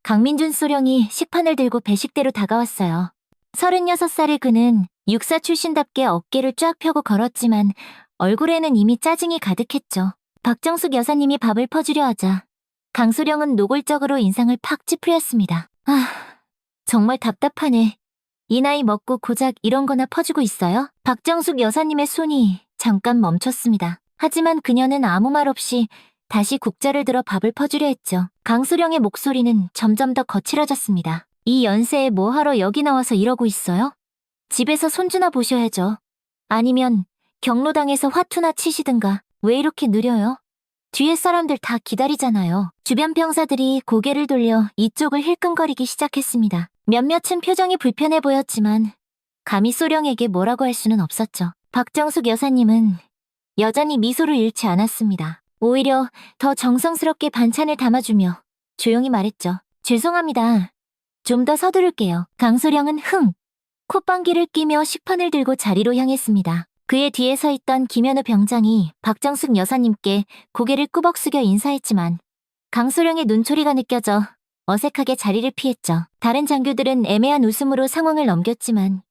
강민준 소령이 식판을 들고 배식대로 다가왔어요. 36살의 그는 육사 출신답게 어깨를 쫙 펴고 걸었지만 얼굴에는 이미 짜증이 가득했죠. 박정숙 여사님이 밥을 퍼주려 하자 강소령은 노골적으로 인상을 팍 찌푸렸습니다. 아, 정말 답답하네. 이 나이 먹고 고작 이런 거나 퍼주고 있어요? 박정숙 여사님의 손이 잠깐 멈췄습니다. 하지만 그녀는 아무 말 없이 다시 국자를 들어 밥을 퍼주려 했죠. 강소령의 목소리는 점점 더 거칠어졌습니다. 이 연세에 뭐하러 여기 나와서 이러고 있어요? 집에서 손주나 보셔야죠. 아니면 경로당에서 화투나 치시든가. 왜 이렇게 느려요? 뒤에 사람들 다 기다리잖아요. 주변 병사들이 고개를 돌려 이쪽을 힐끔거리기 시작했습니다. 몇몇은 표정이 불편해 보였지만 감히 소령에게 뭐라고 할 수는 없었죠. 박정숙 여사님은 여전히 미소를 잃지 않았습니다. 오히려 더 정성스럽게 반찬을 담아주며 조용히 말했죠. 죄송합니다. 좀 더 서두를게요. 강소령은 콧방귀를 끼며 식판을 들고 자리로 향했습니다. 그의 뒤에 서 있던 김현우 병장이 박정숙 여사님께 고개를 꾸벅 숙여 인사했지만 강소령의 눈초리가 느껴져 어색하게 자리를 피했죠. 다른 장교들은 애매한 웃음으로 상황을 넘겼지만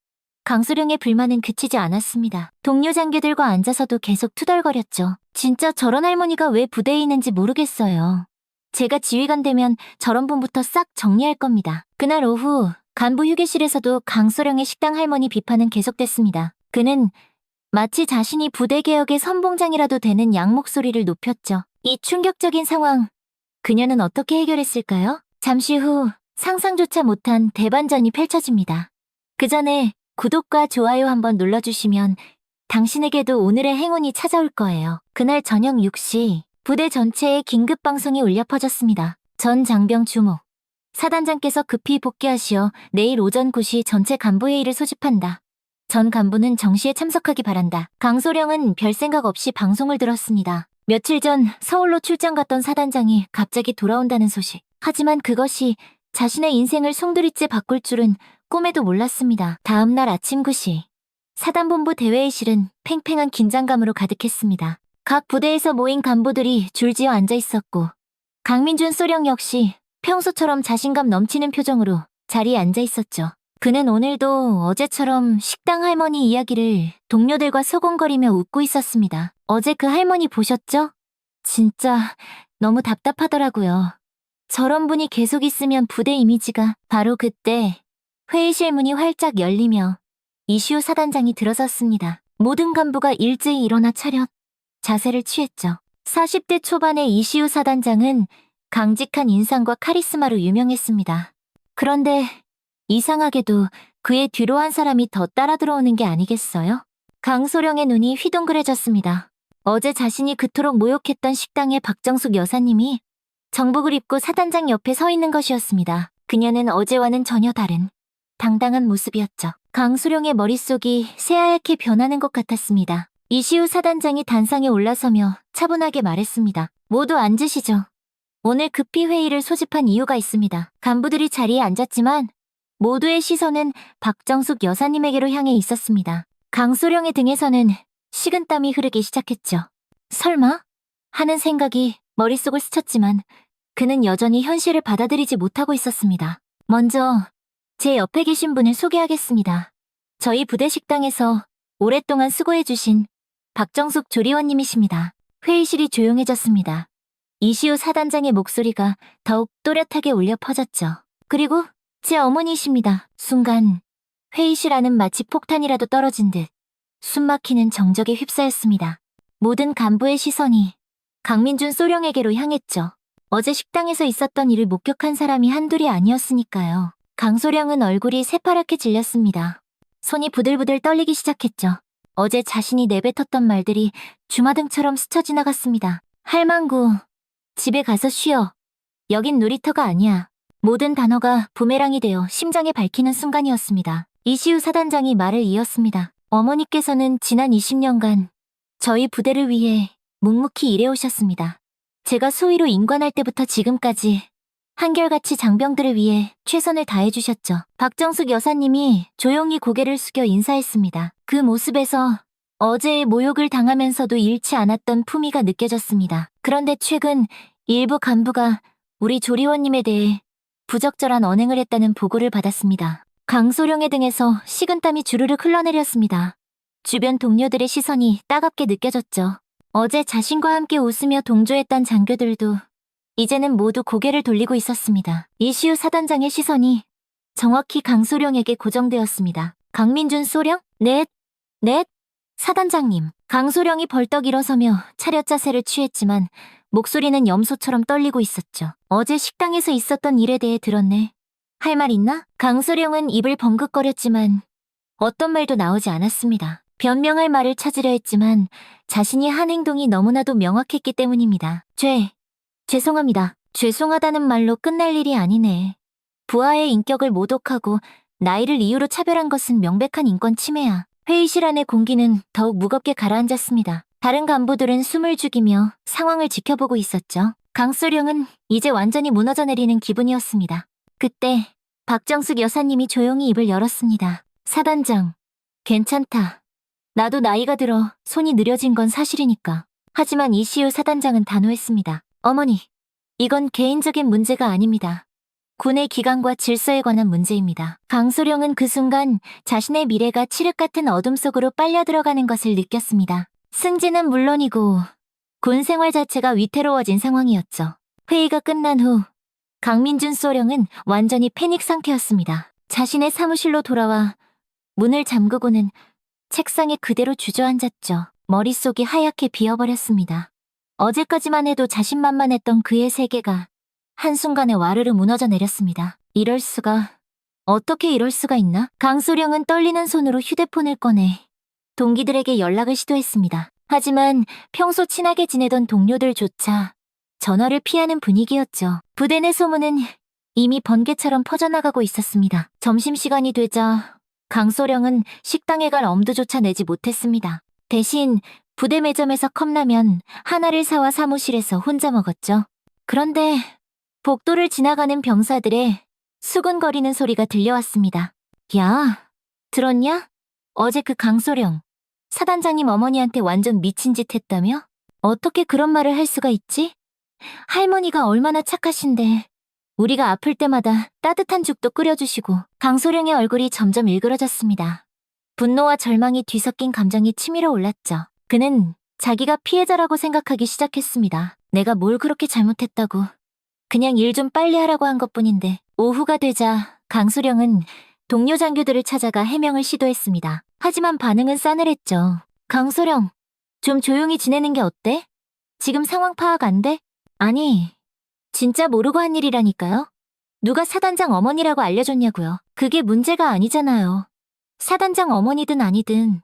강소령의 불만은 그치지 않았습니다. 동료 장교들과 앉아서도 계속 투덜거렸죠. 진짜 저런 할머니가 왜 부대에 있는지 모르겠어요. 제가 지휘관 되면 저런 분부터 싹 정리할 겁니다. 그날 오후 간부 휴게실에서도 강소령의 식당 할머니 비판은 계속됐습니다. 그는 마치 자신이 부대 개혁의 선봉장이라도 되는 양 목소리를 높였죠. 이 충격적인 상황, 그녀는 어떻게 해결했을까요? 잠시 후 상상조차 못한 대반전이 펼쳐집니다. 그 전에 구독과 좋아요 한번 눌러주시면 당신에게도 오늘의 행운이 찾아올 거예요. 그날 저녁 6시 부대 전체에 긴급방송이 울려 퍼졌습니다. 전 장병 주모. 사단장께서 급히 복귀하시어 내일 오전 9시 전체 간부회의를 소집한다. 전 간부는 정시에 참석하기 바란다. 강소령은 별 생각 없이 방송을 들었습니다. 며칠 전 서울로 출장 갔던 사단장이 갑자기 돌아온다는 소식. 하지만 그것이 자신의 인생을 송두리째 바꿀 줄은 꿈에도 몰랐습니다. 다음 날 아침 9시 사단본부 대회의실은 팽팽한 긴장감으로 가득했습니다. 각 부대에서 모인 간부들이 줄지어 앉아 있었고 강민준 소령 역시 평소처럼 자신감 넘치는 표정으로 자리에 앉아 있었죠. 그는 오늘도 어제처럼 식당 할머니 이야기를 동료들과 소곤거리며 웃고 있었습니다. 어제 그 할머니 보셨죠? 진짜 너무 답답하더라고요. 저런 분이 계속 있으면 부대 이미지가. 바로 그때 회의실 문이 활짝 열리며 이시우 사단장이 들어섰습니다. 모든 간부가 일제히 일어나 차렷 자세를 취했죠. 40대 초반의 이시우 사단장은 강직한 인상과 카리스마로 유명했습니다. 그런데 이상하게도 그의 뒤로 한 사람이 더 따라 들어오는 게 아니겠어요? 강소령의 눈이 휘둥그레졌습니다. 어제 자신이 그토록 모욕했던 식당의 박정숙 여사님이 정복을 입고 사단장 옆에 서 있는 것이었습니다. 그녀는 어제와는 전혀 다른 당당한 모습이었죠. 강소령의 머릿속이 새하얗게 변하는 것 같았습니다. 이시우 사단장이 단상에 올라서며 차분하게 말했습니다. 모두 앉으시죠. 오늘 급히 회의를 소집한 이유가 있습니다. 간부들이 자리에 앉았지만 모두의 시선은 박정숙 여사님에게로 향해 있었습니다. 강소령의 등에서는 식은땀이 흐르기 시작했죠. 설마? 하는 생각이 머릿속을 스쳤지만 그는 여전히 현실을 받아들이지 못하고 있었습니다. 먼저 제 옆에 계신 분을 소개하겠습니다. 저희 부대 식당에서 오랫동안 수고해주신 박정숙 조리원님이십니다. 회의실이 조용해졌습니다. 이시우 사단장의 목소리가 더욱 또렷하게 울려 퍼졌죠. 그리고 제 어머니이십니다. 순간 회의실 안은 마치 폭탄이라도 떨어진 듯 숨막히는 정적에 휩싸였습니다. 모든 간부의 시선이 강민준 소령에게로 향했죠. 어제 식당에서 있었던 일을 목격한 사람이 한둘이 아니었으니까요. 강소령은 얼굴이 새파랗게 질렸습니다. 손이 부들부들 떨리기 시작했죠. 어제 자신이 내뱉었던 말들이 주마등처럼 스쳐 지나갔습니다. 할망구, 집에 가서 쉬어. 여긴 놀이터가 아니야. 모든 단어가 부메랑이 되어 심장에 박히는 순간이었습니다. 이시우 사단장이 말을 이었습니다. 어머니께서는 지난 20년간 저희 부대를 위해 묵묵히 일해오셨습니다. 제가 소위로 임관할 때부터 지금까지 한결같이 장병들을 위해 최선을 다해주셨죠. 박정숙 여사님이 조용히 고개를 숙여 인사했습니다. 그 모습에서 어제의 모욕을 당하면서도 잃지 않았던 품위가 느껴졌습니다. 그런데 최근 일부 간부가 우리 조리원님에 대해 부적절한 언행을 했다는 보고를 받았습니다. 강소령의 등에서 식은땀이 주르륵 흘러내렸습니다. 주변 동료들의 시선이 따갑게 느껴졌죠. 어제 자신과 함께 웃으며 동조했던 장교들도 이제는 모두 고개를 돌리고 있었습니다. 이시우 사단장의 시선이 정확히 강소령에게 고정되었습니다. 강민준 소령? 넷. 사단장님. 강소령이 벌떡 일어서며 차렷 자세를 취했지만 목소리는 염소처럼 떨리고 있었죠. 어제 식당에서 있었던 일에 대해 들었네. 할 말 있나? 강소령은 입을 벙긋거렸지만 어떤 말도 나오지 않았습니다. 변명할 말을 찾으려 했지만 자신이 한 행동이 너무나도 명확했기 때문입니다. 죄송합니다. 죄송하다는 말로 끝날 일이 아니네. 부하의 인격을 모독하고 나이를 이유로 차별한 것은 명백한 인권 침해야. 회의실 안의 공기는 더욱 무겁게 가라앉았습니다. 다른 간부들은 숨을 죽이며 상황을 지켜보고 있었죠. 강소령은 이제 완전히 무너져 내리는 기분이었습니다. 그때 박정숙 여사님이 조용히 입을 열었습니다. 사단장, 괜찮다. 나도 나이가 들어 손이 느려진 건 사실이니까. 하지만 이시우 사단장은 단호했습니다. 어머니, 이건 개인적인 문제가 아닙니다. 군의 기강과 질서에 관한 문제입니다. 강소령은 그 순간 자신의 미래가 칠흑 같은 어둠 속으로 빨려 들어가는 것을 느꼈습니다. 승진은 물론이고 군 생활 자체가 위태로워진 상황이었죠. 회의가 끝난 후 강민준 소령은 완전히 패닉 상태였습니다. 자신의 사무실로 돌아와 문을 잠그고는 책상에 그대로 주저앉았죠. 머릿속이 하얗게 비어버렸습니다. 어제까지만 해도 자신만만했던 그의 세계가 한순간에 와르르 무너져 내렸습니다. 어떻게 이럴 수가 있나? 강소령은 떨리는 손으로 휴대폰을 꺼내 동기들에게 연락을 시도했습니다. 하지만 평소 친하게 지내던 동료들조차 전화를 피하는 분위기였죠. 부대 내 소문은 이미 번개처럼 퍼져나가고 있었습니다. 점심시간이 되자 강소령은 식당에 갈 엄두조차 내지 못했습니다. 대신 부대 매점에서 컵라면 하나를 사와 사무실에서 혼자 먹었죠. 그런데 복도를 지나가는 병사들의 수근거리는 소리가 들려왔습니다. 야, 들었냐? 어제 그 강소령, 사단장님 어머니한테 완전 미친 짓 했다며? 어떻게 그런 말을 할 수가 있지? 할머니가 얼마나 착하신데 우리가 아플 때마다 따뜻한 죽도 끓여주시고. 강소령의 얼굴이 점점 일그러졌습니다. 분노와 절망이 뒤섞인 감정이 치밀어 올랐죠. 그는 자기가 피해자라고 생각하기 시작했습니다. 내가 뭘 그렇게 잘못했다고. 그냥 일 좀 빨리 하라고 한 것뿐인데. 오후가 되자 강소령은 동료 장교들을 찾아가 해명을 시도했습니다. 하지만 반응은 싸늘했죠. 강소령, 좀 조용히 지내는 게 어때? 지금 상황 파악 안 돼? 아니, 진짜 모르고 한 일이라니까요. 누가 사단장 어머니라고 알려줬냐고요. 그게 문제가 아니잖아요. 사단장 어머니든 아니든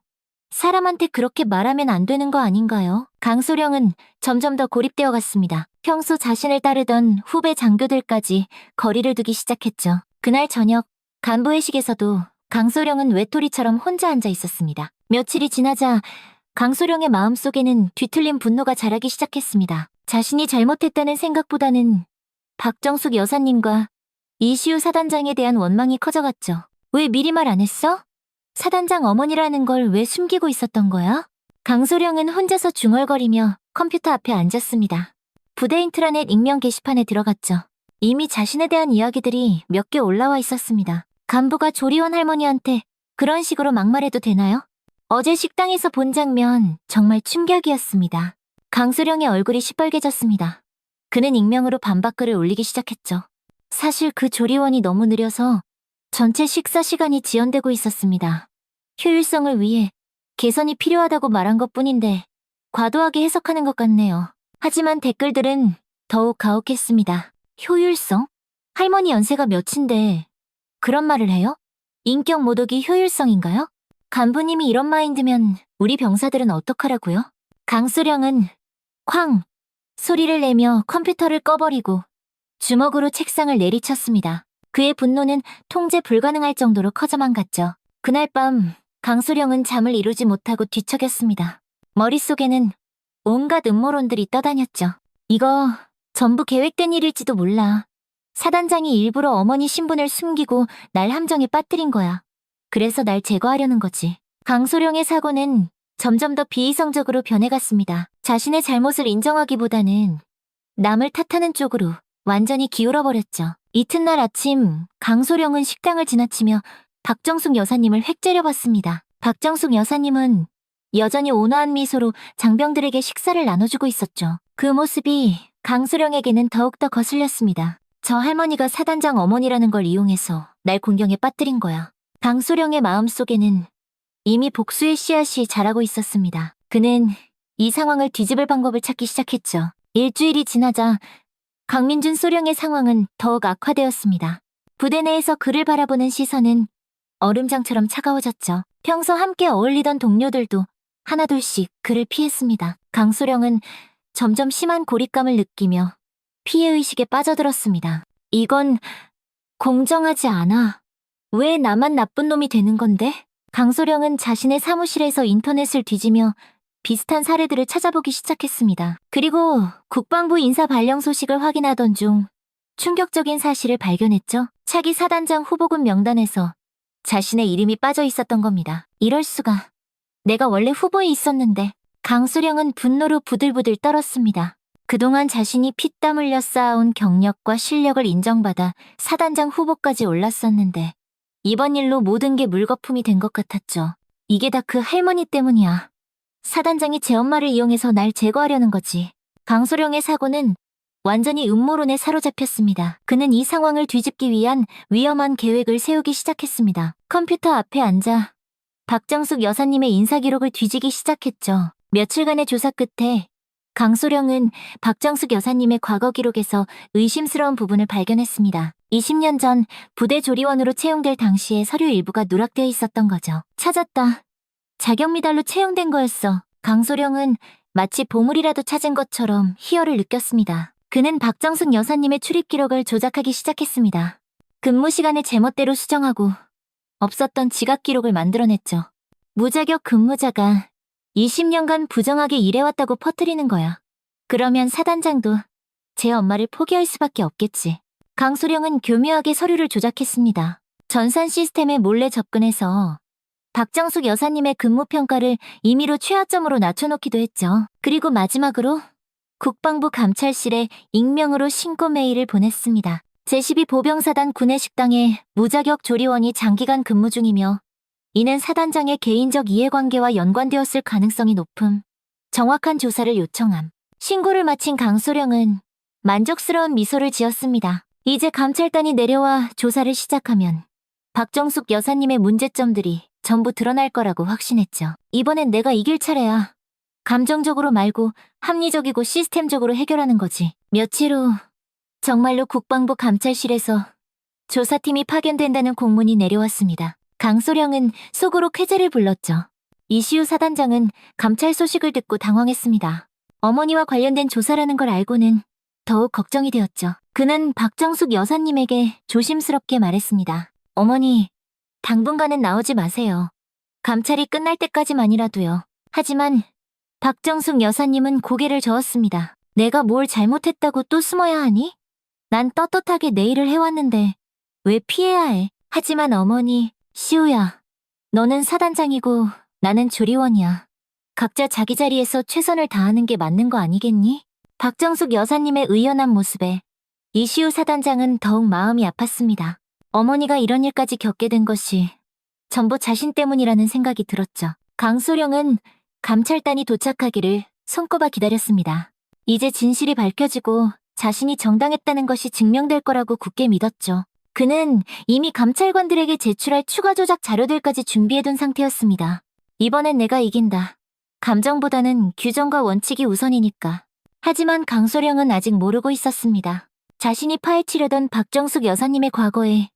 사람한테 그렇게 말하면 안 되는 거 아닌가요? 강소령은 점점 더 고립되어 갔습니다. 평소 자신을 따르던 후배 장교들까지 거리를 두기 시작했죠. 그날 저녁 간부회식에서도 강소령은 외톨이처럼 혼자 앉아 있었습니다. 며칠이 지나자 강소령의 마음속에는 뒤틀린 분노가 자라기 시작했습니다. 자신이 잘못했다는 생각보다는 박정숙 여사님과 이시우 사단장에 대한 원망이 커져갔죠. 왜 미리 말 안 했어? 사단장 어머니라는 걸 왜 숨기고 있었던 거야? 강소령은 혼자서 중얼거리며 컴퓨터 앞에 앉았습니다. 부대 인트라넷 익명 게시판에 들어갔죠. 이미 자신에 대한 이야기들이 몇 개 올라와 있었습니다. 간부가 조리원 할머니한테 그런 식으로 막말해도 되나요? 어제 식당에서 본 장면 정말 충격이었습니다. 강소령의 얼굴이 시뻘개졌습니다. 그는 익명으로 반박글을 올리기 시작했죠. 사실 그 조리원이 너무 느려서 전체 식사 시간이 지연되고 있었습니다. 효율성을 위해 개선이 필요하다고 말한 것뿐인데 과도하게 해석하는 것 같네요. 하지만 댓글들은 더욱 가혹했습니다. 효율성? 할머니 연세가 몇인데 그런 말을 해요? 인격 모독이 효율성인가요? 간부님이 이런 마인드면 우리 병사들은 어떡하라고요? 강소령은 쾅! 소리를 내며 컴퓨터를 꺼버리고 주먹으로 책상을 내리쳤습니다. 그의 분노는 통제 불가능할 정도로 커져만 갔죠. 그날 밤 강소령은 잠을 이루지 못하고 뒤척였습니다. 머릿속에는 온갖 음모론들이 떠다녔죠. 이거 전부 계획된 일일지도 몰라. 사단장이 일부러 어머니 신분을 숨기고 날 함정에 빠뜨린 거야. 그래서 날 제거하려는 거지. 강소령의 사고는 점점 더 비이성적으로 변해갔습니다. 자신의 잘못을 인정하기보다는 남을 탓하는 쪽으로 완전히 기울어버렸죠. 이튿날 아침 강소령은 식당을 지나치며 박정숙 여사님을 획 째려봤습니다. 박정숙 여사님은 여전히 온화한 미소로 장병들에게 식사를 나눠주고 있었죠. 그 모습이 강소령에게는 더욱더 거슬렸습니다. 저 할머니가 사단장 어머니라는 걸 이용해서 날 공경에 빠뜨린 거야. 강소령의 마음속에는 이미 복수의 씨앗이 자라고 있었습니다. 그는 이 상황을 뒤집을 방법을 찾기 시작했죠. 일주일이 지나자 강민준 소령의 상황은 더욱 악화되었습니다. 부대 내에서 그를 바라보는 시선은 얼음장처럼 차가워졌죠. 평소 함께 어울리던 동료들도 하나둘씩 그를 피했습니다. 강소령은 점점 심한 고립감을 느끼며 피해의식에 빠져들었습니다. 이건 공정하지 않아. 왜 나만 나쁜 놈이 되는 건데? 강소령은 자신의 사무실에서 인터넷을 뒤지며 비슷한 사례들을 찾아보기 시작했습니다. 그리고 국방부 인사 발령 소식을 확인하던 중 충격적인 사실을 발견했죠. 차기 사단장 후보군 명단에서 자신의 이름이 빠져 있었던 겁니다. 이럴 수가. 내가 원래 후보에 있었는데. 강소령은 분노로 부들부들 떨었습니다. 그동안 자신이 피땀 흘려 쌓아온 경력과 실력을 인정받아 사단장 후보까지 올랐었는데 이번 일로 모든 게 물거품이 된 것 같았죠. 이게 다 그 할머니 때문이야. 사단장이 제 엄마를 이용해서 날 제거하려는 거지. 강소령의 사고는 완전히 음모론에 사로잡혔습니다. 그는 이 상황을 뒤집기 위한 위험한 계획을 세우기 시작했습니다. 컴퓨터 앞에 앉아 박정숙 여사님의 인사기록을 뒤지기 시작했죠. 며칠간의 조사 끝에 강소령은 박정숙 여사님의 과거 기록에서 의심스러운 부분을 발견했습니다. 20년 전 부대 조리원으로 채용될 당시에 서류 일부가 누락되어 있었던 거죠. 찾았다. 자격 미달로 채용된 거였어. 강소령은 마치 보물이라도 찾은 것처럼 희열을 느꼈습니다. 그는 박정숙 여사님의 출입 기록을 조작하기 시작했습니다. 근무 시간을 제멋대로 수정하고 없었던 지각 기록을 만들어냈죠. 무자격 근무자가 20년간 부정하게 일해왔다고 퍼뜨리는 거야. 그러면 사단장도 제 엄마를 포기할 수밖에 없겠지. 강소령은 교묘하게 서류를 조작했습니다. 전산 시스템에 몰래 접근해서 박정숙 여사님의 근무평가를 임의로 최하점으로 낮춰놓기도 했죠. 그리고 마지막으로 국방부 감찰실에 익명으로 신고 메일을 보냈습니다. 제12 보병사단 구내식당에 무자격 조리원이 장기간 근무 중이며 이는 사단장의 개인적 이해관계와 연관되었을 가능성이 높음. 정확한 조사를 요청함. 신고를 마친 강소령은 만족스러운 미소를 지었습니다. 이제 감찰단이 내려와 조사를 시작하면 박정숙 여사님의 문제점들이 전부 드러날 거라고 확신했죠. 이번엔 내가 이길 차례야. 감정적으로 말고 합리적이고 시스템적으로 해결하는 거지. 며칠 후 정말로 국방부 감찰실에서 조사팀이 파견된다는 공문이 내려왔습니다. 강소령은 속으로 쾌재를 불렀죠. 이시우 사단장은 감찰 소식을 듣고 당황했습니다. 어머니와 관련된 조사라는 걸 알고는 더욱 걱정이 되었죠. 그는 박정숙 여사님에게 조심스럽게 말했습니다. 어머니, 당분간은 나오지 마세요. 감찰이 끝날 때까지만이라도요. 하지만 박정숙 여사님은 고개를 저었습니다. 내가 뭘 잘못했다고 또 숨어야 하니? 난 떳떳하게 내 일을 해왔는데 왜 피해야 해? 하지만 어머니, 시우야. 너는 사단장이고 나는 조리원이야. 각자 자기 자리에서 최선을 다하는 게 맞는 거 아니겠니? 박정숙 여사님의 의연한 모습에 이시우 사단장은 더욱 마음이 아팠습니다. 어머니가 이런 일까지 겪게 된 것이 전부 자신 때문이라는 생각이 들었죠. 강소령은 감찰단이 도착하기를 손꼽아 기다렸습니다. 이제 진실이 밝혀지고 자신이 정당했다는 것이 증명될 거라고 굳게 믿었죠. 그는 이미 감찰관들에게 제출할 추가 조작 자료들까지 준비해둔 상태였습니다. 이번엔 내가 이긴다. 감정보다는 규정과 원칙이 우선이니까. 하지만 강소령은 아직 모르고 있었습니다. 자신이 파헤치려던 박정숙 여사님의 과거에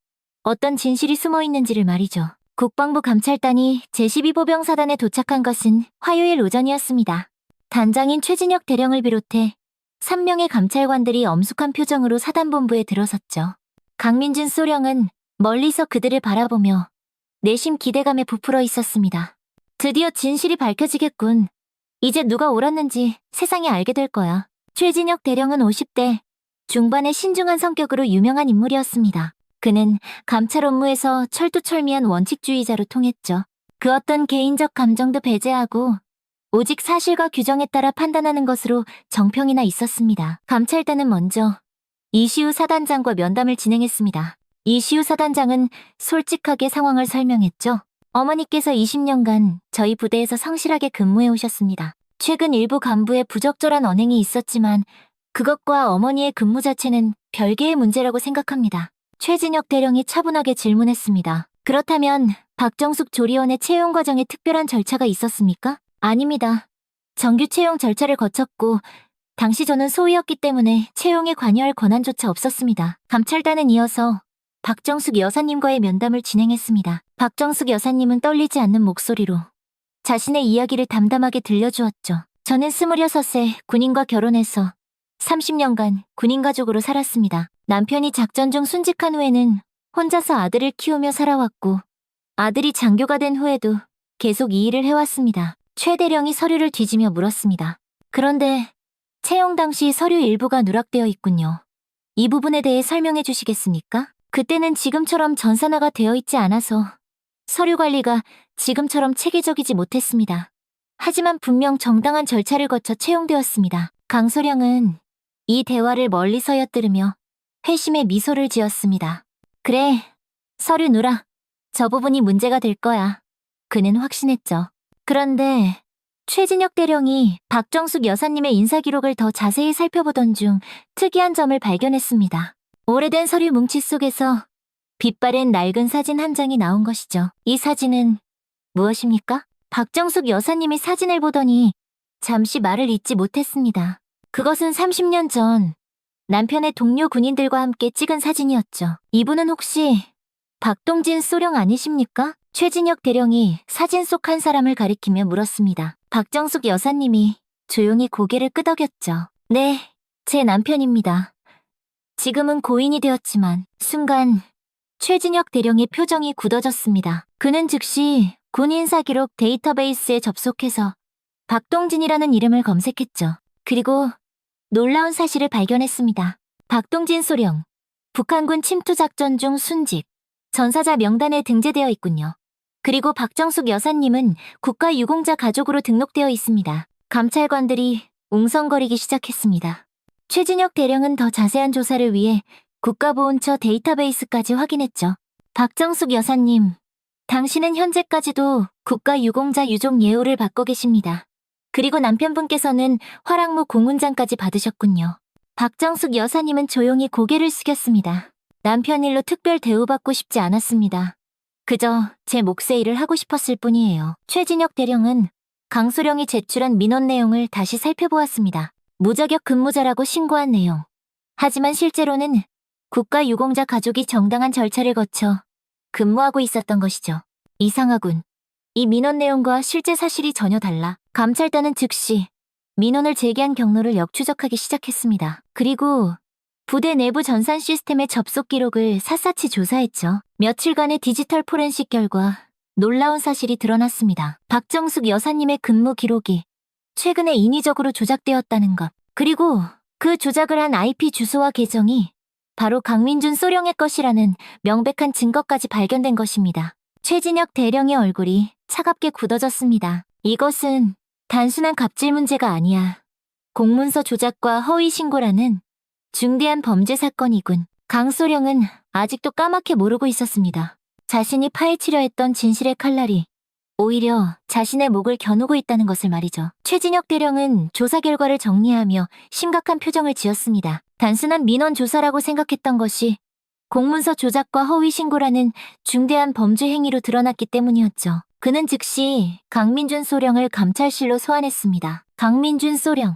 어떤 진실이 숨어 있는지를 말이죠. 국방부 감찰단이 제12보병사단에 도착한 것은 화요일 오전이었습니다. 단장인 최진혁 대령을 비롯해 3명의 감찰관들이 엄숙한 표정으로 사단본부에 들어섰죠. 강민준 소령은 멀리서 그들을 바라보며 내심 기대감에 부풀어 있었습니다. 드디어 진실이 밝혀지겠군. 이제 누가 옳았는지 세상이 알게 될 거야. 최진혁 대령은 50대 중반의 신중한 성격으로 유명한 인물이었습니다. 그는 감찰 업무에서 철두철미한 원칙주의자로 통했죠. 그 어떤 개인적 감정도 배제하고 오직 사실과 규정에 따라 판단하는 것으로 정평이나 있었습니다. 감찰단은 먼저 이시우 사단장과 면담을 진행했습니다. 이시우 사단장은 솔직하게 상황을 설명했죠. 어머니께서 20년간 저희 부대에서 성실하게 근무해 오셨습니다. 최근 일부 간부의 부적절한 언행이 있었지만 그것과 어머니의 근무 자체는 별개의 문제라고 생각합니다. 최진혁 대령이 차분하게 질문했습니다. 그렇다면 박정숙 조리원의 채용 과정에 특별한 절차가 있었습니까? 아닙니다. 정규 채용 절차를 거쳤고 당시 저는 소위였기 때문에 채용에 관여할 권한조차 없었습니다. 감찰단은 이어서 박정숙 여사님과의 면담을 진행했습니다. 박정숙 여사님은 떨리지 않는 목소리로 자신의 이야기를 담담하게 들려주었죠. 저는 26세 군인과 결혼해서 30년간 군인 가족으로 살았습니다. 남편이 작전 중 순직한 후에는 혼자서 아들을 키우며 살아왔고 아들이 장교가 된 후에도 계속 이 일을 해왔습니다. 최 대령이 서류를 뒤지며 물었습니다. 그런데 채용 당시 서류 일부가 누락되어 있군요. 이 부분에 대해 설명해 주시겠습니까? 그때는 지금처럼 전산화가 되어 있지 않아서 서류 관리가 지금처럼 체계적이지 못했습니다. 하지만 분명 정당한 절차를 거쳐 채용되었습니다. 강소령은 이 대화를 멀리서 엿들으며 회심의 미소를 지었습니다. 그래, 서류 누락. 저 부분이 문제가 될 거야. 그는 확신했죠. 그런데 최진혁 대령이 박정숙 여사님의 인사기록을 더 자세히 살펴보던 중 특이한 점을 발견했습니다. 오래된 서류 뭉치 속에서 빛바랜 낡은 사진 한 장이 나온 것이죠. 이 사진은 무엇입니까? 박정숙 여사님이 사진을 보더니 잠시 말을 잇지 못했습니다. 그것은 30년 전 남편의 동료 군인들과 함께 찍은 사진이었죠. 이분은 혹시 박동진 소령 아니십니까? 최진혁 대령이 사진 속 한 사람을 가리키며 물었습니다. 박정숙 여사님이 조용히 고개를 끄덕였죠. 네, 제 남편입니다. 지금은 고인이 되었지만 순간 최진혁 대령의 표정이 굳어졌습니다. 그는 즉시 군 인사기록 데이터베이스에 접속해서 박동진이라는 이름을 검색했죠. 그리고 놀라운 사실을 발견했습니다. 박동진 소령, 북한군 침투작전 중 순직, 전사자 명단에 등재되어 있군요. 그리고 박정숙 여사님은 국가유공자 가족으로 등록되어 있습니다. 감찰관들이 웅성거리기 시작했습니다. 최진혁 대령은 더 자세한 조사를 위해 국가보훈처 데이터베이스까지 확인했죠. 박정숙 여사님, 당신은 현재까지도 국가유공자 유족 예우를 받고 계십니다. 그리고 남편분께서는 화랑무 공훈장까지 받으셨군요. 박정숙 여사님은 조용히 고개를 숙였습니다. 남편 일로 특별 대우받고 싶지 않았습니다. 그저 제 몫의 일을 하고 싶었을 뿐이에요. 최진혁 대령은 강소령이 제출한 민원 내용을 다시 살펴보았습니다. 무자격 근무자라고 신고한 내용. 하지만 실제로는 국가유공자 가족이 정당한 절차를 거쳐 근무하고 있었던 것이죠. 이상하군. 이 민원 내용과 실제 사실이 전혀 달라. 감찰단은 즉시 민원을 제기한 경로를 역추적하기 시작했습니다. 그리고 부대 내부 전산 시스템의 접속 기록을 샅샅이 조사했죠. 며칠간의 디지털 포렌식 결과 놀라운 사실이 드러났습니다. 박정숙 여사님의 근무 기록이 최근에 인위적으로 조작되었다는 것. 그리고 그 조작을 한 IP 주소와 계정이 바로 강민준 소령의 것이라는 명백한 증거까지 발견된 것입니다. 최진혁 대령의 얼굴이 차갑게 굳어졌습니다. 이것은 단순한 갑질 문제가 아니야. 공문서 조작과 허위 신고라는 중대한 범죄 사건이군. 강소령은 아직도 까맣게 모르고 있었습니다. 자신이 파헤치려 했던 진실의 칼날이 오히려 자신의 목을 겨누고 있다는 것을 말이죠. 최진혁 대령은 조사 결과를 정리하며 심각한 표정을 지었습니다. 단순한 민원 조사라고 생각했던 것이 공문서 조작과 허위 신고라는 중대한 범죄 행위로 드러났기 때문이었죠. 그는 즉시 강민준 소령을 감찰실로 소환했습니다. 강민준 소령,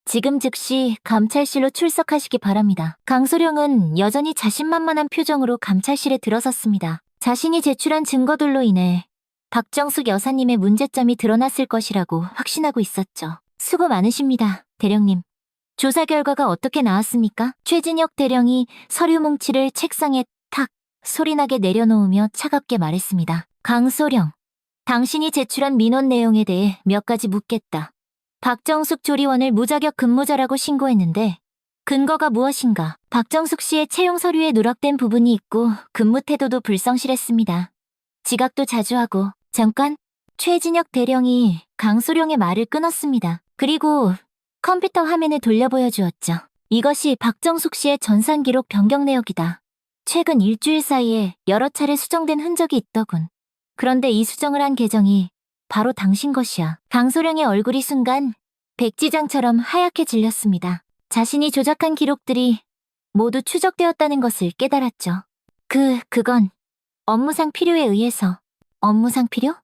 지금 즉시 감찰실로 출석하시기 바랍니다. 강소령은 여전히 자신만만한 표정으로 감찰실에 들어섰습니다. 자신이 제출한 증거들로 인해 박정숙 여사님의 문제점이 드러났을 것이라고 확신하고 있었죠. 수고 많으십니다, 대령님. 조사 결과가 어떻게 나왔습니까? 최진혁 대령이 서류 뭉치를 책상에 탁 소리나게 내려놓으며 차갑게 말했습니다. 강소령, 당신이 제출한 민원 내용에 대해 몇 가지 묻겠다. 박정숙 조리원을 무자격 근무자라고 신고했는데 근거가 무엇인가? 박정숙 씨의 채용 서류에 누락된 부분이 있고 근무 태도도 불성실했습니다. 지각도 자주 하고. 잠깐, 최진혁 대령이 강소령의 말을 끊었습니다. 그리고 컴퓨터 화면을 돌려 보여주었죠. 이것이 박정숙 씨의 전산 기록 변경 내역이다. 최근 일주일 사이에 여러 차례 수정된 흔적이 있더군. 그런데 이 수정을 한 계정이 바로 당신 것이야. 강소령의 얼굴이 순간 백지장처럼 하얗게 질렸습니다. 자신이 조작한 기록들이 모두 추적되었다는 것을 깨달았죠. 그건 업무상 필요에 의해서. 업무상 필요?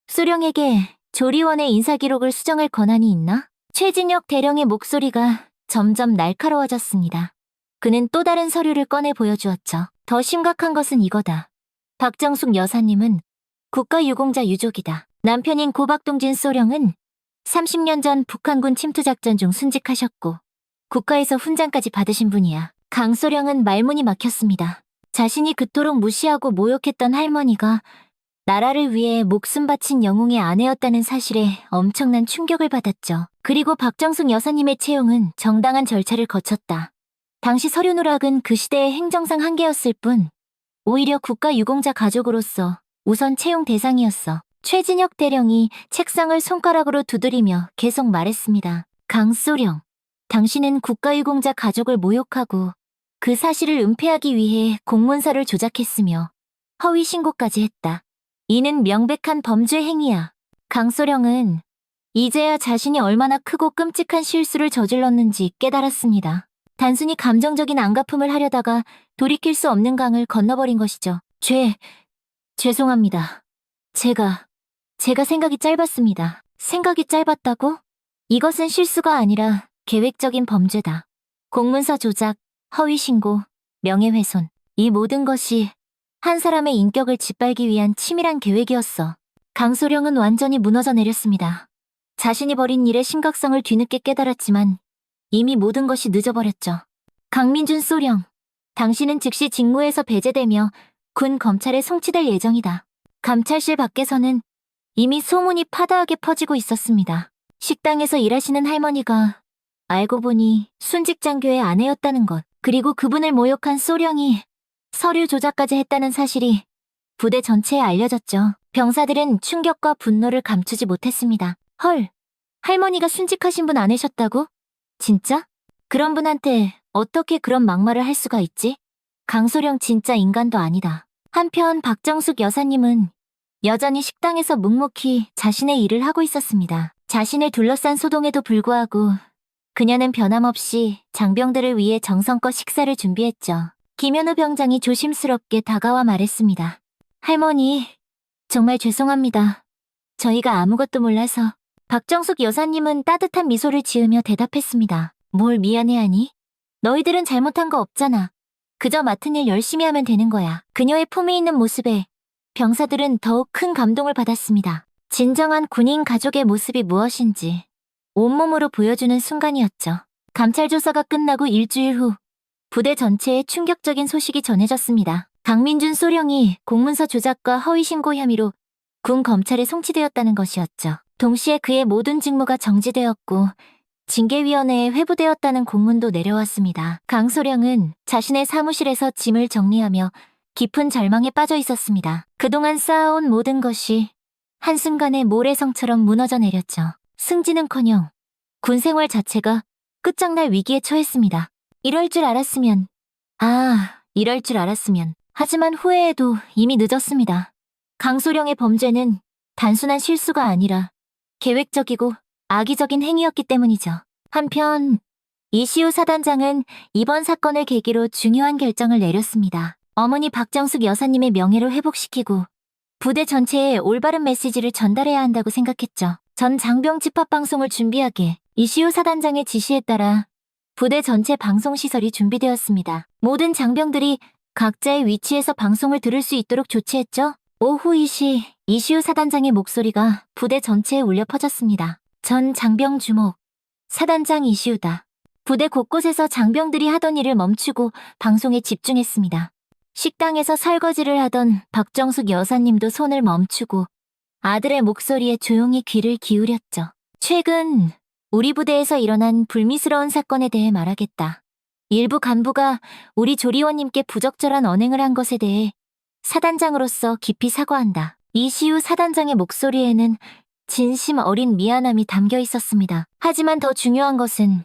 소령에게 조리원의 인사기록을 수정할 권한이 있나? 최진혁 대령의 목소리가 점점 날카로워졌습니다. 그는 또 다른 서류를 꺼내 보여주었죠. 더 심각한 것은 이거다. 박정숙 여사님은 국가유공자 유족이다. 남편인 고박동진 소령은 30년 전 북한군 침투작전 중 순직하셨고 국가에서 훈장까지 받으신 분이야. 강소령은 말문이 막혔습니다. 자신이 그토록 무시하고 모욕했던 할머니가 나라를 위해 목숨 바친 영웅의 아내였다는 사실에 엄청난 충격을 받았죠. 그리고 박정숙 여사님의 채용은 정당한 절차를 거쳤다. 당시 서류 누락은 그 시대의 행정상 한계였을 뿐 오히려 국가유공자 가족으로서 우선 채용 대상이었어. 최진혁 대령이 책상을 손가락으로 두드리며 계속 말했습니다. 강소령, 당신은 국가유공자 가족을 모욕하고 그 사실을 은폐하기 위해 공문서를 조작했으며 허위 신고까지 했다. 이는 명백한 범죄 행위야. 강소령은 이제야 자신이 얼마나 크고 끔찍한 실수를 저질렀는지 깨달았습니다. 단순히 감정적인 안갚음을 하려다가 돌이킬 수 없는 강을 건너버린 것이죠. 죄송합니다. 제가 생각이 짧았습니다. 생각이 짧았다고? 이것은 실수가 아니라 계획적인 범죄다. 공문서 조작, 허위 신고, 명예훼손. 이 모든 것이 한 사람의 인격을 짓밟기 위한 치밀한 계획이었어. 강소령은 완전히 무너져 내렸습니다. 자신이 벌인 일의 심각성을 뒤늦게 깨달았지만 이미 모든 것이 늦어버렸죠. 강민준 소령, 당신은 즉시 직무에서 배제되며 군 검찰에 송치될 예정이다. 감찰실 밖에서는 이미 소문이 파다하게 퍼지고 있었습니다. 식당에서 일하시는 할머니가 알고 보니 순직장교의 아내였다는 것, 그리고 그분을 모욕한 소령이 서류 조작까지 했다는 사실이 부대 전체에 알려졌죠. 병사들은 충격과 분노를 감추지 못했습니다. 헐, 할머니가 순직하신 분 아니셨다고? 진짜? 그런 분한테 어떻게 그런 막말을 할 수가 있지? 강소령 진짜 인간도 아니다. 한편 박정숙 여사님은 여전히 식당에서 묵묵히 자신의 일을 하고 있었습니다. 자신을 둘러싼 소동에도 불구하고 그녀는 변함없이 장병들을 위해 정성껏 식사를 준비했죠. 김현우 병장이 조심스럽게 다가와 말했습니다. 할머니, 정말 죄송합니다. 저희가 아무것도 몰라서. 박정숙 여사님은 따뜻한 미소를 지으며 대답했습니다. 뭘 미안해하니? 너희들은 잘못한 거 없잖아. 그저 맡은 일 열심히 하면 되는 거야. 그녀의 품위 있는 모습에 병사들은 더욱 큰 감동을 받았습니다. 진정한 군인 가족의 모습이 무엇인지 온몸으로 보여주는 순간이었죠. 감찰 조사가 끝나고 일주일 후 부대 전체에 충격적인 소식이 전해졌습니다. 강민준 소령이 공문서 조작과 허위 신고 혐의로 군 검찰에 송치되었다는 것이었죠. 동시에 그의 모든 직무가 정지되었고 징계위원회에 회부되었다는 공문도 내려왔습니다. 강소령은 자신의 사무실에서 짐을 정리하며 깊은 절망에 빠져 있었습니다. 그동안 쌓아온 모든 것이 한순간에 모래성처럼 무너져 내렸죠. 승진은커녕 군 생활 자체가 끝장날 위기에 처했습니다. 이럴 줄 알았으면. 하지만 후회해도 이미 늦었습니다. 강소령의 범죄는 단순한 실수가 아니라 계획적이고 악의적인 행위였기 때문이죠. 한편 이시우 사단장은 이번 사건을 계기로 중요한 결정을 내렸습니다. 어머니 박정숙 여사님의 명예를 회복시키고 부대 전체에 올바른 메시지를 전달해야 한다고 생각했죠. 전 장병 집합방송을 준비하게 이시우 사단장의 지시에 따라 부대 전체 방송시설이 준비되었습니다. 모든 장병들이 각자의 위치에서 방송을 들을 수 있도록 조치했죠. 오후 2시 이시우 사단장의 목소리가 부대 전체에 울려 퍼졌습니다. 전 장병 주목. 사단장 이시우다. 부대 곳곳에서 장병들이 하던 일을 멈추고 방송에 집중했습니다. 식당에서 설거지를 하던 박정숙 여사님도 손을 멈추고 아들의 목소리에 조용히 귀를 기울였죠. 최근 우리 부대에서 일어난 불미스러운 사건에 대해 말하겠다. 일부 간부가 우리 조리원님께 부적절한 언행을 한 것에 대해 사단장으로서 깊이 사과한다. 이시우 사단장의 목소리에는 진심 어린 미안함이 담겨 있었습니다. 하지만 더 중요한 것은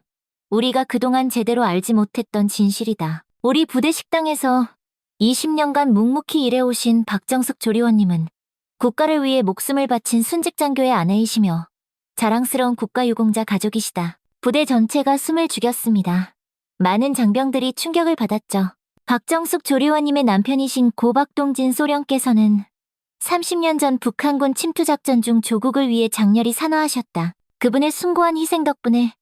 우리가 그동안 제대로 알지 못했던 진실이다. 우리 부대 식당에서 20년간 묵묵히 일해오신 박정숙 조리원님은 국가를 위해 목숨을 바친 순직장교의 아내이시며 자랑스러운 국가유공자 가족이시다. 부대 전체가 숨을 죽였습니다. 많은 장병들이 충격을 받았죠. 박정숙 조리원님의 남편이신 고박동진 소령께서는 30년 전 북한군 침투작전 중 조국을 위해 장렬히 산화하셨다. 그분의 숭고한 희생 덕분에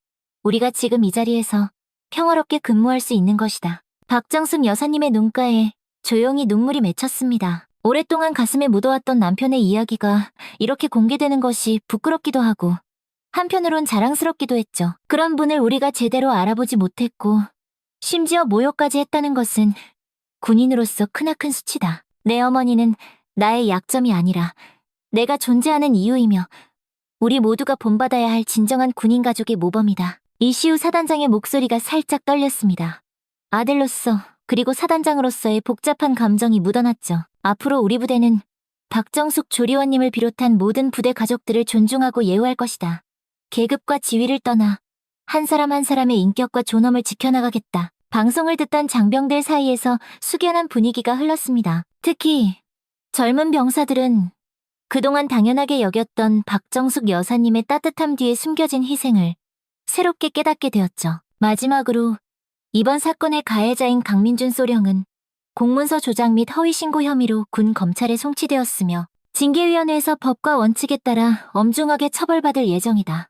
우리가 지금 이 자리에서 평화롭게 근무할 수 있는 것이다. 박정숙 여사님의 눈가에 조용히 눈물이 맺혔습니다. 오랫동안 가슴에 묻어왔던 남편의 이야기가 이렇게 공개되는 것이 부끄럽기도 하고 한편으론 자랑스럽기도 했죠. 그런 분을 우리가 제대로 알아보지 못했고 심지어 모욕까지 했다는 것은 군인으로서 크나큰 수치다. 내 어머니는 나의 약점이 아니라 내가 존재하는 이유이며 우리 모두가 본받아야 할 진정한 군인 가족의 모범이다. 이시우 사단장의 목소리가 살짝 떨렸습니다. 아들로서 그리고 사단장으로서의 복잡한 감정이 묻어났죠. 앞으로 우리 부대는 박정숙 조리원님을 비롯한 모든 부대 가족들을 존중하고 예우할 것이다. 계급과 지위를 떠나 한 사람 한 사람의 인격과 존엄을 지켜나가겠다. 방송을 듣던 장병들 사이에서 숙연한 분위기가 흘렀습니다. 특히 젊은 병사들은 그동안 당연하게 여겼던 박정숙 여사님의 따뜻함 뒤에 숨겨진 희생을 새롭게 깨닫게 되었죠. 마지막으로 이번 사건의 가해자인 강민준 소령은 공문서 조작 및 허위 신고 혐의로 군 검찰에 송치되었으며 징계위원회에서 법과 원칙에 따라 엄중하게 처벌받을 예정이다.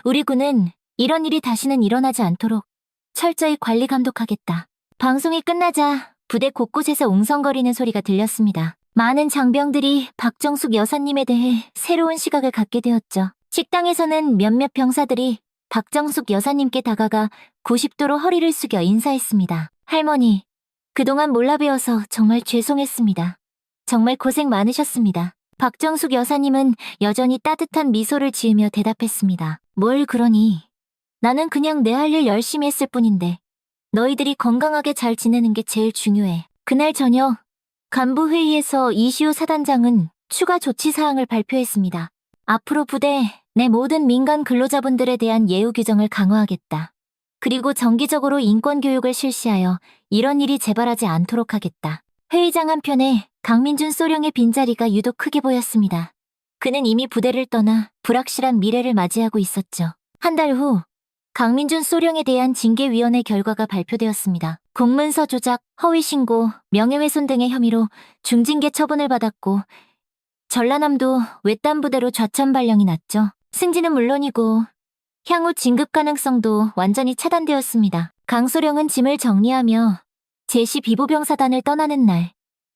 우리 군은 이런 일이 다시는 일어나지 않도록 철저히 관리 감독하겠다. 방송이 끝나자 부대 곳곳에서 웅성거리는 소리가 들렸습니다. 많은 장병들이 박정숙 여사님에 대해 새로운 시각을 갖게 되었죠. 식당에서는 몇몇 병사들이 박정숙 여사님께 다가가 90도로 허리를 숙여 인사했습니다. 할머니, 그동안 몰라 배워서 정말 죄송했습니다. 정말 고생 많으셨습니다. 박정숙 여사님은 여전히 따뜻한 미소를 지으며 대답했습니다. 뭘 그러니? 나는 그냥 내 할 일 열심히 했을 뿐인데 너희들이 건강하게 잘 지내는 게 제일 중요해. 그날 저녁 간부회의에서 이시우 사단장은 추가 조치 사항을 발표했습니다. 앞으로 부대 내 모든 민간 근로자분들에 대한 예우 규정을 강화하겠다. 그리고 정기적으로 인권 교육을 실시하여 이런 일이 재발하지 않도록 하겠다. 회의장 한편에 강민준 소령의 빈자리가 유독 크게 보였습니다. 그는 이미 부대를 떠나 불확실한 미래를 맞이하고 있었죠. 한 달 후 강민준 소령에 대한 징계위원회 결과가 발표되었습니다. 공문서 조작, 허위 신고, 명예훼손 등의 혐의로 중징계 처분을 받았고 전라남도 외딴 부대로 좌천 발령이 났죠. 승진은 물론이고 향후 진급 가능성도 완전히 차단되었습니다. 강소령은 짐을 정리하며 제12보병사단을 떠나는 날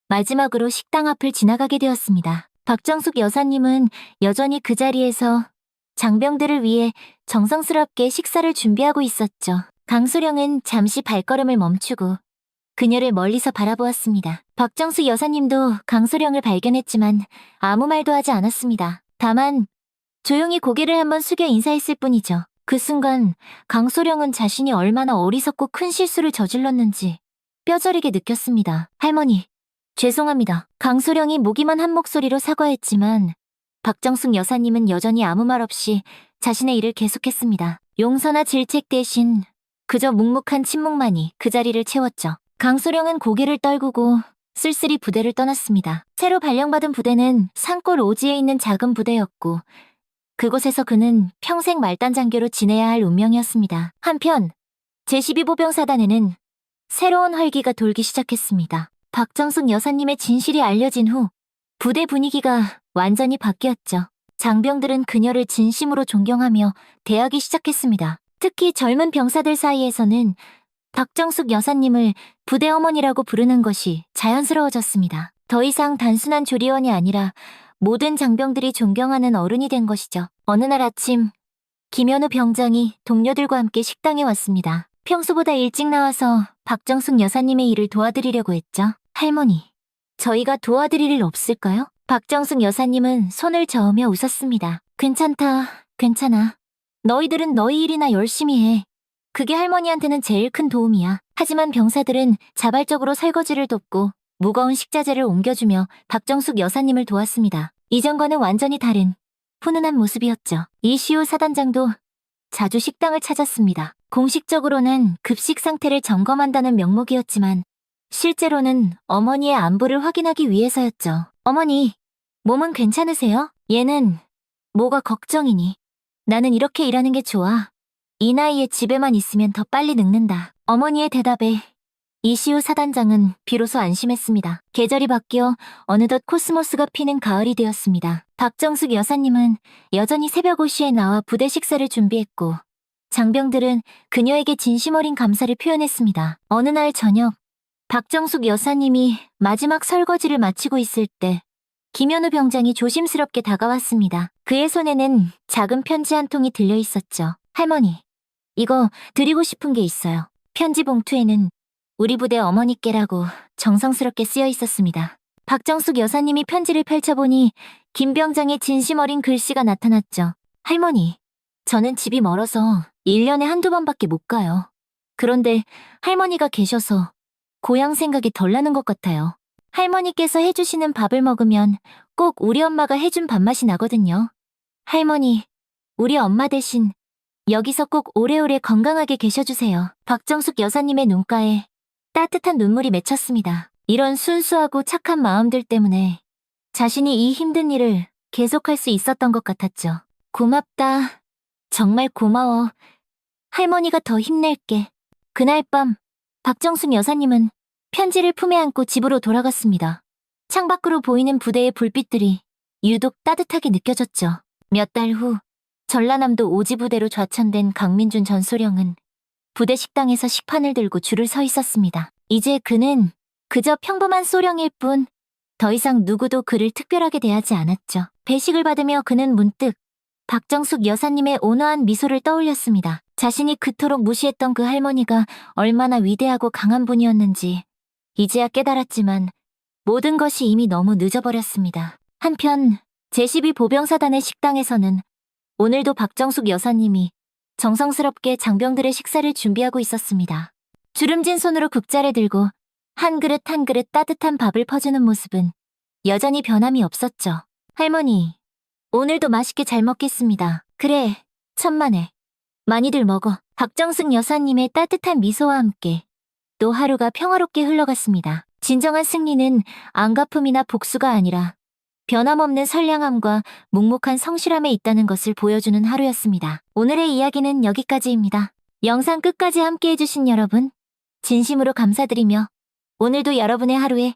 마지막으로 식당 앞을 지나가게 되었습니다. 박정숙 여사님은 여전히 그 자리에서 장병들을 위해 정성스럽게 식사를 준비하고 있었죠. 강소령은 잠시 발걸음을 멈추고 그녀를 멀리서 바라보았습니다. 박정숙 여사님도 강소령을 발견했지만 아무 말도 하지 않았습니다. 다만 조용히 고개를 한번 숙여 인사했을 뿐이죠. 그 순간 강소령은 자신이 얼마나 어리석고 큰 실수를 저질렀는지 뼈저리게 느꼈습니다. 할머니, 죄송합니다. 강소령이 목이만 한 목소리로 사과했지만 박정숙 여사님은 여전히 아무 말 없이 자신의 일을 계속했습니다. 용서나 질책 대신 그저 묵묵한 침묵만이 그 자리를 채웠죠. 강소령은 고개를 떨구고 쓸쓸히 부대를 떠났습니다. 새로 발령받은 부대는 산골 오지에 있는 작은 부대였고 그곳에서 그는 평생 말단장교로 지내야 할 운명이었습니다. 한편 제12보병사단에는 새로운 활기가 돌기 시작했습니다. 박정숙 여사님의 진실이 알려진 후 부대 분위기가 완전히 바뀌었죠. 장병들은 그녀를 진심으로 존경하며 대하기 시작했습니다. 특히 젊은 병사들 사이에서는 박정숙 여사님을 부대 어머니라고 부르는 것이 자연스러워졌습니다. 더 이상 단순한 조리원이 아니라 모든 장병들이 존경하는 어른이 된 것이죠. 어느 날 아침 김현우 병장이 동료들과 함께 식당에 왔습니다. 평소보다 일찍 나와서 박정숙 여사님의 일을 도와드리려고 했죠. 할머니, 저희가 도와드릴 일 없을까요? 박정숙 여사님은 손을 저으며 웃었습니다. 괜찮다, 괜찮아. 너희들은 너희 일이나 열심히 해. 그게 할머니한테는 제일 큰 도움이야. 하지만 병사들은 자발적으로 설거지를 돕고 무거운 식자재를 옮겨주며 박정숙 여사님을 도왔습니다. 이전과는 완전히 다른 훈훈한 모습이었죠. 이시우 사단장도 자주 식당을 찾았습니다. 공식적으로는 급식 상태를 점검한다는 명목이었지만 실제로는 어머니의 안부를 확인하기 위해서였죠. 어머니, 몸은 괜찮으세요? 얘는 뭐가 걱정이니? 나는 이렇게 일하는 게 좋아. 이 나이에 집에만 있으면 더 빨리 늙는다. 어머니의 대답에 이시우 사단장은 비로소 안심했습니다. 계절이 바뀌어 어느덧 코스모스가 피는 가을이 되었습니다. 박정숙 여사님은 여전히 새벽 5시에 나와 부대 식사를 준비했고 장병들은 그녀에게 진심 어린 감사를 표현했습니다. 어느 날 저녁, 박정숙 여사님이 마지막 설거지를 마치고 있을 때 김현우 병장이 조심스럽게 다가왔습니다. 그의 손에는 작은 편지 한 통이 들려 있었죠. 할머니, 이거 드리고 싶은 게 있어요. 편지 봉투에는 우리 부대 어머니께라고 정성스럽게 쓰여 있었습니다. 박정숙 여사님이 편지를 펼쳐보니 김 병장의 진심 어린 글씨가 나타났죠. 할머니, 저는 집이 멀어서 1년에 한두 번밖에 못 가요. 그런데 할머니가 계셔서 고향 생각이 덜 나는 것 같아요. 할머니께서 해주시는 밥을 먹으면 꼭 우리 엄마가 해준 밥맛이 나거든요. 할머니, 우리 엄마 대신 여기서 꼭 오래오래 건강하게 계셔주세요. 박정숙 여사님의 눈가에 따뜻한 눈물이 맺혔습니다. 이런 순수하고 착한 마음들 때문에 자신이 이 힘든 일을 계속할 수 있었던 것 같았죠. 고맙다. 정말 고마워. 할머니가 더 힘낼게. 그날 밤 박정숙 여사님은 편지를 품에 안고 집으로 돌아갔습니다. 창밖으로 보이는 부대의 불빛들이 유독 따뜻하게 느껴졌죠. 몇 달 후 전라남도 오지부대로 좌천된 강민준 전소령은 부대 식당에서 식판을 들고 줄을 서 있었습니다. 이제 그는 그저 평범한 소령일 뿐 더 이상 누구도 그를 특별하게 대하지 않았죠. 배식을 받으며 그는 문득 박정숙 여사님의 온화한 미소를 떠올렸습니다. 자신이 그토록 무시했던 그 할머니가 얼마나 위대하고 강한 분이었는지 이제야 깨달았지만 모든 것이 이미 너무 늦어버렸습니다. 한편 제12 보병사단의 식당에서는 오늘도 박정숙 여사님이 정성스럽게 장병들의 식사를 준비하고 있었습니다. 주름진 손으로 국자를 들고 한 그릇 한 그릇 따뜻한 밥을 퍼주는 모습은 여전히 변함이 없었죠. 할머니, 오늘도 맛있게 잘 먹겠습니다. 그래, 천만에. 많이들 먹어. 박정숙 여사님의 따뜻한 미소와 함께 또 하루가 평화롭게 흘러갔습니다. 진정한 승리는 안가품이나 복수가 아니라 변함없는 선량함과 묵묵한 성실함에 있다는 것을 보여주는 하루였습니다. 오늘의 이야기는 여기까지입니다. 영상 끝까지 함께해주신 여러분, 진심으로 감사드리며 오늘도 여러분의 하루에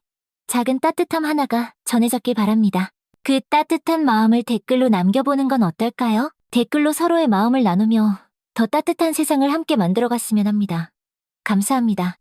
작은 따뜻함 하나가 전해졌길 바랍니다. 그 따뜻한 마음을 댓글로 남겨보는 건 어떨까요? 댓글로 서로의 마음을 나누며 더 따뜻한 세상을 함께 만들어갔으면 합니다. 감사합니다.